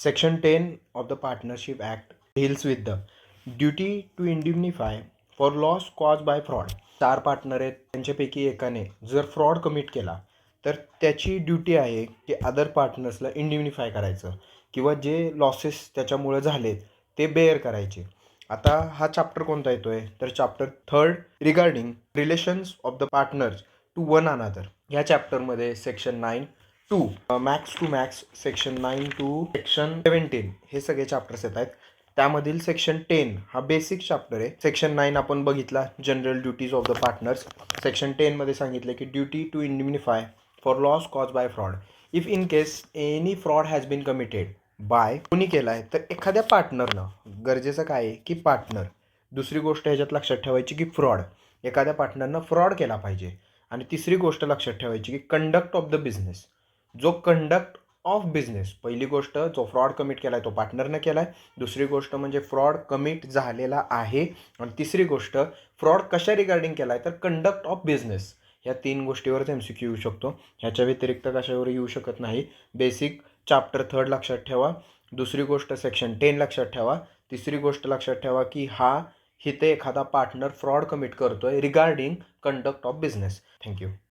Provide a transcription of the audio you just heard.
Section 10 of the Partnership Act deals with the duty to indemnify for loss caused by fraud. 4 partner आहेत, त्यांच्यापैकी एकाने जर fraud commit केला तर त्याची ड्युटी आहे की अदर पार्टनर्सला इंडिम्निफाय करायचं किंवा जे लॉसेस त्याच्यामुळे झालेत ते बेअर करायचे. आता हा चॅप्टर कोणता येतोय तर chapter 3 regarding relations of the partners to one another. या चॅप्टरमध्ये section 9 to max to max, section 9 to section 17 हे सगळे चॅप्टर्स येत आहेत. त्यामधील सेक्शन 10 हा बेसिक चॅप्टर आहे. सेक्शन 9 आपण बघितला, general duties of the partners. Section 10 मध्ये सांगितलं की duty to indemnify for loss caused by fraud. If in case any fraud has been committed by, कोणी केला आहे तर एखाद्या पार्टनरनं, गरजेचं काय आहे की पार्टनर. दुसरी गोष्ट ह्याच्यात लक्षात ठेवायची की फ्रॉड, एखाद्या पार्टनरनं फ्रॉड केला पाहिजे. आणि तिसरी गोष्ट लक्षात ठेवायची की कंडक्ट ऑफ द बिझनेस, जो कंडक्ट ऑफ बिझनेस, पहिली गोष्ट जो फ्रॉड कमिट केला आहे तो पार्टनरनं केला आहे, दुसरी गोष्ट म्हणजे फ्रॉड कमिट झालेला आहे, आणि तिसरी गोष्ट फ्रॉड कशा रिगार्डिंग केला आहे तर कंडक्ट ऑफ बिझनेस. ह्या 3 गोष्टीवरच MCQ येऊ शकतो, ह्याच्या व्यतिरिक्त कशावर येऊ शकत नाही. बेसिक चॅप्टर 3 लक्षात ठेवा, दुसरी गोष्ट सेक्शन 10 लक्षात ठेवा, तिसरी गोष्ट लक्षात ठेवा की हा इथे एखादा पार्टनर फ्रॉड कमिट करतोय regarding conduct of business. Thank you.